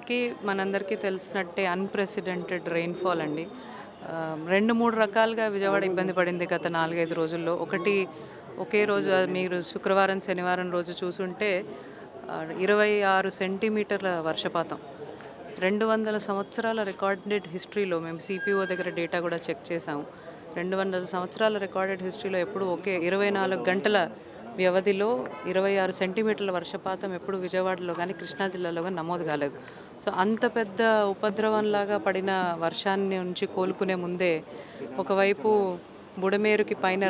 కి మనందరికీ తెలిసినట్టే unprecedented rainfall అండి. 2, 3 రకాలుగా విజయవాడ ఇబ్బంది పడింది గత 4, 5 రోజుల్లో. ఒకటి ఒకే రోజు మీరు శుక్రవారం, శనివారం రోజు చూసుంటే 26 సెంటీమీటర్ల వర్షపాతం. 200 సంవత్సరాల రికార్డెడ్ హిస్టరీలో మేము సిపిఓ దగ్గర డేటా కూడా చెక్ చేసాము. 200 సంవత్సరాల రికార్డెడ్ హిస్టరీలో ఎప్పుడు ఒకే 24 గంటల వ్యవధిలో 26 సెంటీమీటర్ల వర్షపాతం ఎప్పుడు విజయవాడలో కానీ కృష్ణా జిల్లాలో కానీ నమోదు కాలేదు. సో అంత పెద్ద ఉపద్రవంలాగా పడిన వర్షాన్ని నుంచి కోలుకునే ముందే ఒకవైపు బుడమేరుకి పైన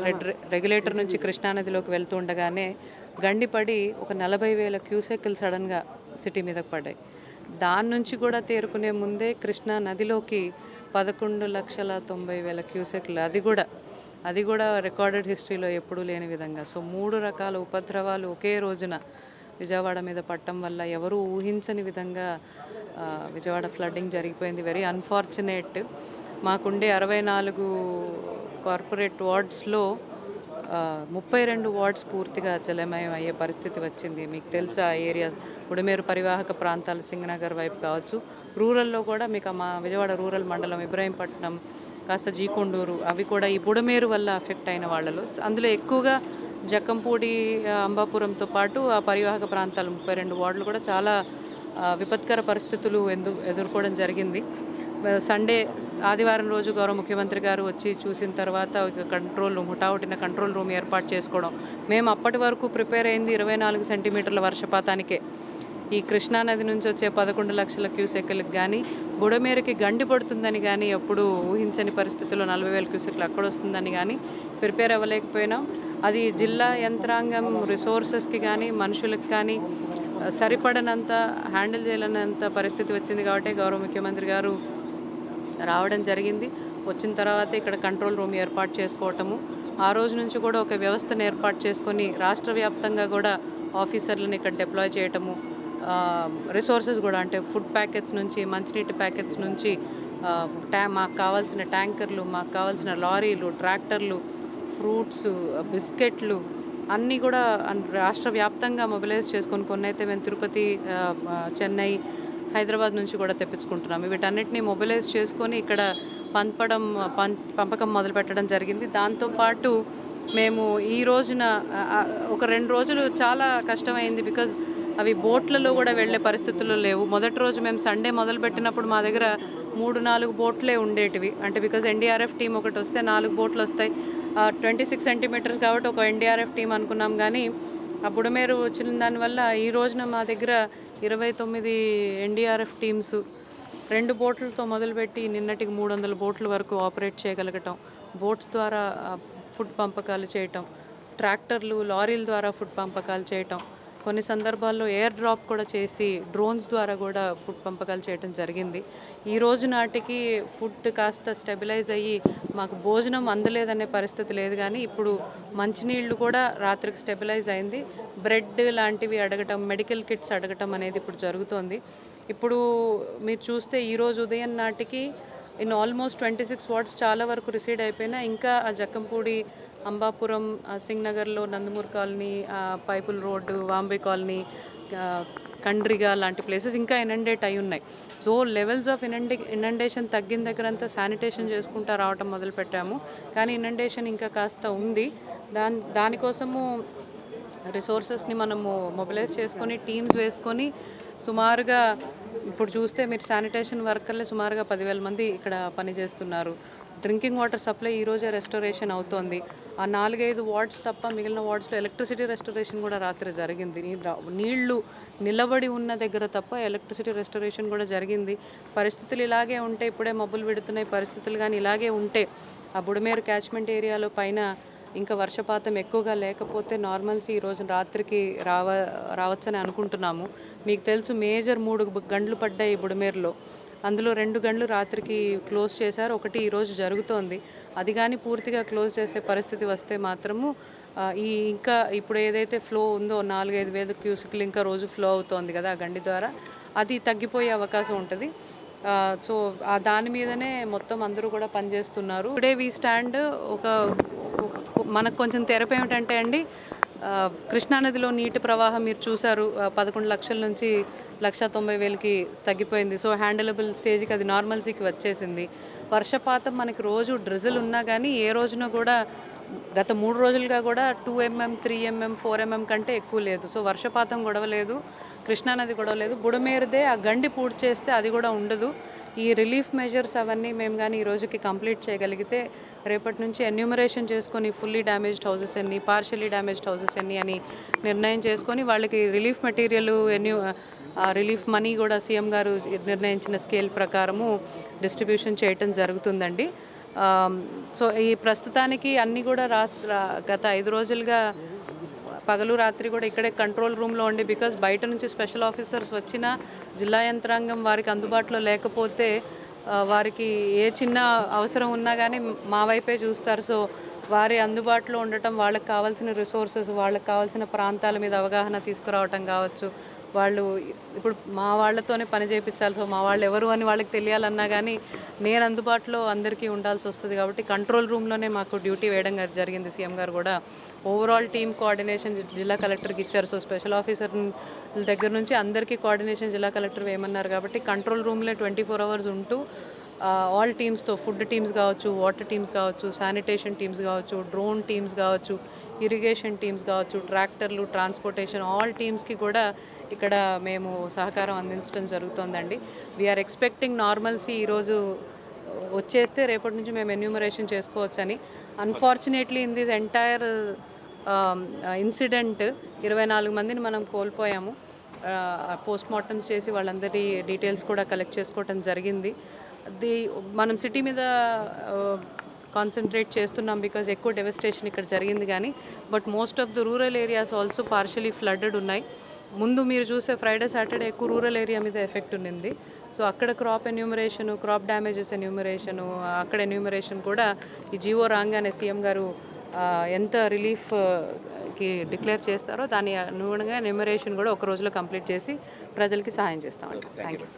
రెగ్యులేటర్ నుంచి కృష్ణానదిలోకి వెళ్తూ ఉండగానే గండిపడి ఒక 40,000 క్యూసెక్కులు సడన్గా సిటీ మీదకి పడ్డాయి. దాని నుంచి కూడా తేరుకునే ముందే కృష్ణా నదిలోకి 11,90,000 క్యూసెక్లు అది కూడా రికార్డెడ్ హిస్టరీలో ఎప్పుడూ లేని విధంగా. సో 3 రకాల ఉపద్రవాలు ఒకే రోజున విజయవాడ మీద పడటం వల్ల ఎవరూ ఊహించని విధంగా విజయవాడ ఫ్లడ్డింగ్ జరిగిపోయింది. Very unfortunate. మాకుండే 64 కార్పొరేట్ వార్డ్స్లో 32 వార్డ్స్ పూర్తిగా జలమయం అయ్యే పరిస్థితి వచ్చింది. మీకు తెలుసా ఆ ఏరియా బుడమేరు పరివాహక ప్రాంతాలు సింగనగర్ వైపు కావచ్చు, రూరల్లో కూడా మీకు మా విజయవాడ రూరల్ మండలం ఇబ్రాహీంపట్నం, కాస్త జీకొండూరు అవి కూడా ఈ బుడమేరు వల్ల అఫెక్ట్ అయిన వాళ్ళలో. అందులో ఎక్కువగా జక్కంపూడి, అంబాపురంతో పాటు ఆ పరివాహక ప్రాంతాలు 32 వార్డులు కూడా చాలా విపత్కర పరిస్థితులు ఎదుర్కోవడం జరిగింది. ఆదివారం రోజు గౌరవ ముఖ్యమంత్రి గారు వచ్చి చూసిన తర్వాత హుటాహుటిన కంట్రోల్ రూమ్ ఏర్పాటు చేసుకోవడం. మేము అప్పటి వరకు ప్రిపేర్ అయింది 24 సెంటీమీటర్ల వర్షపాతానికే. ఈ కృష్ణానది నుంచి వచ్చే 11 లక్షల క్యూసెక్కులకు కానీ, బుడమేరుకి గండి పడుతుందని కానీ ఎప్పుడు ఊహించని పరిస్థితుల్లో 40,000 క్యూసెక్లు అక్కడ వస్తుందని కానీ ప్రిపేర్ అవ్వలేకపోయినాం. అది జిల్లా యంత్రాంగం రిసోర్సెస్కి కానీ మనుషులకు కానీ సరిపడనంత హ్యాండిల్ చేయలేనంత పరిస్థితి వచ్చింది. కాబట్టి గౌరవ ముఖ్యమంత్రి గారు రావడం జరిగింది. వచ్చిన తర్వాత ఇక్కడ కంట్రోల్ రూమ్ ఏర్పాటు చేసుకోవటము, ఆ రోజు నుంచి కూడా ఒక వ్యవస్థను ఏర్పాటు చేసుకొని రాష్ట్ర వ్యాప్తంగా కూడా ఆఫీసర్లను ఇక్కడ డిప్లాయ్ చేయటము, రిసోర్సెస్ కూడా అంటే ఫుడ్ ప్యాకెట్స్ నుంచి మంచినీటి ప్యాకెట్స్ నుంచి మాకు కావాల్సిన ట్యాంకర్లు, మాకు కావాల్సిన లారీలు, ట్రాక్టర్లు, ఫ్రూట్స్, బిస్కెట్లు అన్నీ కూడా రాష్ట్ర వ్యాప్తంగా మొబిలైజ్ చేసుకొని కొన్నైతే మేము తిరుపతి, చెన్నై, హైదరాబాద్ నుంచి కూడా తెప్పించుకుంటున్నాము. వీటన్నిటిని మొబిలైజ్ చేసుకొని ఇక్కడ పంపకం మొదలుపెట్టడం జరిగింది. దాంతోపాటు మేము ఈ రోజున ఒక 2 రోజులు చాలా కష్టమైంది. బికాజ్ అవి బోట్లలో కూడా వెళ్ళే పరిస్థితుల్లో లేవు. మొదటి రోజు మేము సండే మొదలుపెట్టినప్పుడు మా దగ్గర 3-4 బోట్లే ఉండేటివి. అంటే బికాజ్ ఎన్డీఆర్ఎఫ్ టీం ఒకటి వస్తే 4 బోట్లు వస్తాయి. 26 సెంటీమీటర్స్ కాబట్టి ఒక ఎన్డీఆర్ఎఫ్ టీం అనుకున్నాం. కానీ ఆ బుడమేరు వచ్చిన దానివల్ల ఈ రోజున మా దగ్గర 29 ఎన్డీఆర్ఎఫ్ టీమ్స్ 2 బోట్లతో మొదలుపెట్టి నిన్నటికి 300 బోట్ల వరకు ఆపరేట్ చేయగలగటం, బోట్స్ ద్వారా ఫుడ్ పంపకాలు చేయటం, ట్రాక్టర్లు, లారీల ద్వారా ఫుడ్ పంపకాలు చేయటం, కొన్ని సందర్భాల్లో ఎయిర్ డ్రాప్ కూడా చేసి డ్రోన్స్ ద్వారా కూడా ఫుడ్ పంపకాలు చేయడం జరిగింది. ఈ రోజు నాటికి ఫుడ్ కాస్త స్టెబిలైజ్ అయ్యి మాకు భోజనం అందలేదనే పరిస్థితి లేదు. కానీ ఇప్పుడు మంచినీళ్ళు కూడా రాత్రికి స్టెబిలైజ్ అయింది. బ్రెడ్ లాంటివి అడగటం, మెడికల్ కిట్స్ అడగటం అనేది ఇప్పుడు జరుగుతోంది. ఇప్పుడు మీరు చూస్తే ఈరోజు ఉదయం నాటికి ఆల్మోస్ట్ 26 వార్డ్స్ చాలా వరకు రిసీడ్ అయిపోయినా ఇంకా ఆ జక్కంపూడి, అంబాపురం, సింగ్ నగర్లో నందమూరి కాలనీ, పైపుల్ రోడ్డు, వాంబే కాలనీ, కండ్రిగా లాంటి ప్లేసెస్ ఇంకా ఇనండేట్ అయి ఉన్నాయి. సో లెవెల్స్ ఆఫ్ ఇనండేషన్ తగ్గిన దగ్గరంతా శానిటేషన్ చేసుకుంటూ రావటం మొదలుపెట్టాము. కానీ ఇనండేషన్ ఇంకా కాస్త ఉంది. దానికోసము రిసోర్సెస్ని మనము మొబిలైజ్ చేసుకొని టీమ్స్ వేసుకొని సుమారుగా ఇప్పుడు చూస్తే మీరు శానిటేషన్ వర్కర్లే సుమారుగా 10,000 మంది ఇక్కడ పనిచేస్తున్నారు. డ్రింకింగ్ వాటర్ సప్లై ఈరోజే రెస్టోరేషన్ అవుతోంది. ఆ 4-5 వార్డ్స్ తప్ప మిగిలిన వార్డ్స్లో ఎలక్ట్రిసిటీ రెస్టోరేషన్ కూడా రాత్రి జరిగింది. నీళ్లు నిలబడి ఉన్న దగ్గర తప్ప ఎలక్ట్రిసిటీ రెస్టోరేషన్ కూడా జరిగింది. పరిస్థితులు ఇలాగే ఉంటే, ఇప్పుడే మబ్బులు విడుతున్నాయి, పరిస్థితులు కానీ ఇలాగే ఉంటే ఆ బుడమేరు క్యాచ్మెంట్ ఏరియాలో పైన ఇంకా వర్షపాతం ఎక్కువగా లేకపోతే నార్మల్సీ ఈరోజు రాత్రికి రావచ్చని అనుకుంటున్నాము. మీకు తెలుసు మేజర్ 3 గంటలు పడ్డాయి బుడమేరులో. అందులో 2 గంటలు రాత్రికి క్లోజ్ చేశారు, ఒకటి ఈరోజు జరుగుతోంది. అది కానీ పూర్తిగా క్లోజ్ చేసే పరిస్థితి వస్తే మాత్రము ఇంకా ఇప్పుడు ఏదైతే ఫ్లో ఉందో 4-5 వేల క్యూసెక్లు ఇంకా రోజు ఫ్లో అవుతోంది కదా ఆ గండి ద్వారా, అది తగ్గిపోయే అవకాశం ఉంటుంది. సో దాని మీదనే మొత్తం అందరూ కూడా పనిచేస్తున్నారు. టుడే వీ స్టాండ్ మనకు కొంచెం తెరపు ఏమిటంటే అండి, కృష్ణానదిలో నీటి ప్రవాహం మీరు చూశారు. 11 లక్షల నుంచి 1,90,000కి తగ్గిపోయింది. సో హ్యాండిలబుల్ స్టేజ్కి అది నార్మల్సీకి వచ్చేసింది. వర్షపాతం మనకి రోజు డ్రిజిల్ ఉన్నా కానీ ఏ రోజున కూడా గత 3 రోజులుగా కూడా 2 mm, 3 mm, 4 mm కంటే ఎక్కువ లేదు. సో వర్షపాతం గొడవ లేదు, కృష్ణానది గొడవ లేదు. బుడమేరుదే ఆ గండి పూర్తి చేస్తే అది కూడా ఉండదు. ఈ రిలీఫ్ మెజర్స్ అవన్నీ మేము కానీ ఈ రోజుకి కంప్లీట్ చేయగలిగితే రేపటి నుంచి ఎన్యూమరేషన్ చేసుకొని ఫుల్లీ డ్యామేజ్డ్ హౌసెస్ ఎన్ని, పార్షియలీ డ్యామేజ్డ్ హౌసెస్ ఎన్ని అని నిర్ణయం చేసుకొని వాళ్ళకి రిలీఫ్ మెటీరియల్ రిలీఫ్ మనీ కూడా సీఎం గారు నిర్ణయించిన స్కేల్ ప్రకారము డిస్ట్రిబ్యూషన్ చేయటం జరుగుతుందండి. సో ఈ ప్రస్తుతానికి అన్నీ కూడా గత 5 రోజులుగా పగలు రాత్రి కూడా ఇక్కడే కంట్రోల్ రూమ్లో ఉండి, బికాజ్ బయట నుంచి స్పెషల్ ఆఫీసర్స్ వచ్చినా జిల్లా యంత్రాంగం వారికి అందుబాటులో లేకపోతే వారికి ఏ చిన్న అవసరం ఉన్నా కానీ మా వైపే చూస్తారు. సో వారి అందుబాటులో ఉండటం, వాళ్ళకి కావాల్సిన రిసోర్సెస్, వాళ్ళకి కావాల్సిన ప్రాంతాల మీద అవగాహన తీసుకురావటం కావచ్చు. వాళ్ళు ఇప్పుడు మా వాళ్ళతోనే పని చేయించాలి. సో మా వాళ్ళు ఎవరు అని వాళ్ళకి తెలియాలన్నా కానీ నేను అందుబాటులో అందరికీ ఉండాల్సి వస్తుంది. కాబట్టి కంట్రోల్ రూమ్లోనే మాకు డ్యూటీ వేయడం జరిగింది. సీఎం గారు కూడా ఓవరాల్ టీమ్ కోఆర్డినేషన్ జిల్లా కలెక్టర్కి ఇచ్చారు. సో స్పెషల్ ఆఫీసర్ దగ్గర నుంచి అందరికీ కోఆర్డినేషన్ జిల్లా కలెక్టర్ వేయమన్నారు. కాబట్టి కంట్రోల్ రూమ్లో 24 hours ఉంటూ ఆల్ టీమ్స్తో, ఫుడ్ టీమ్స్ కావచ్చు, వాటర్ టీమ్స్ కావచ్చు, శానిటేషన్ టీమ్స్ కావచ్చు, డ్రోన్ టీమ్స్ కావచ్చు, ఇరిగేషన్ టీమ్స్ కావచ్చు, ట్రాక్టర్లు, ట్రాన్స్పోర్టేషన్, ఆల్ టీమ్స్కి కూడా ఇక్కడ మేము సహకారం అందించడం జరుగుతుందండి. వీఆర్ ఎక్స్పెక్టింగ్ నార్మల్సీ ఈరోజు వచ్చేస్తే రేపటి నుంచి మేము ఎన్యూమరేషన్ చేసుకోవచ్చని. Unfortunately in this entire incident 24 మందిని మనం కోల్పోయాము. పోస్ట్ మార్టమ్స్ చేసి వాళ్ళందరి డీటెయిల్స్ కూడా కలెక్ట్ చేసుకోవటం జరిగింది. మనం సిటీ మీద కాన్సన్ట్రేట్ చేస్తున్నాం బికాజ్ ఎక్కువ డెవస్టేషన్ ఇక్కడ జరిగింది. కానీ but most of the rural areas also partially flooded ఉన్నాయి. ముందు మీరు చూసే ఫ్రైడే సాటర్డే ఎక్కువ రూరల్ ఏరియా మీద ఎఫెక్ట్ ఉన్నింది. సో అక్కడ క్రాప్ ఎన్యూమరేషను, క్రాప్ డ్యామేజెస్ ఎన్యూమరేషను, అక్కడ ఎన్యూమరేషన్ కూడా ఈ జీవో రాగానే సీఎం గారు ఎంత రిలీఫ్కి డిక్లేర్ చేస్తారో దాని అనుగుణంగా ఎన్యూమరేషన్ కూడా ఒక రోజులో కంప్లీట్ చేసి ప్రజలకి సహాయం చేస్తామండి. Thank you.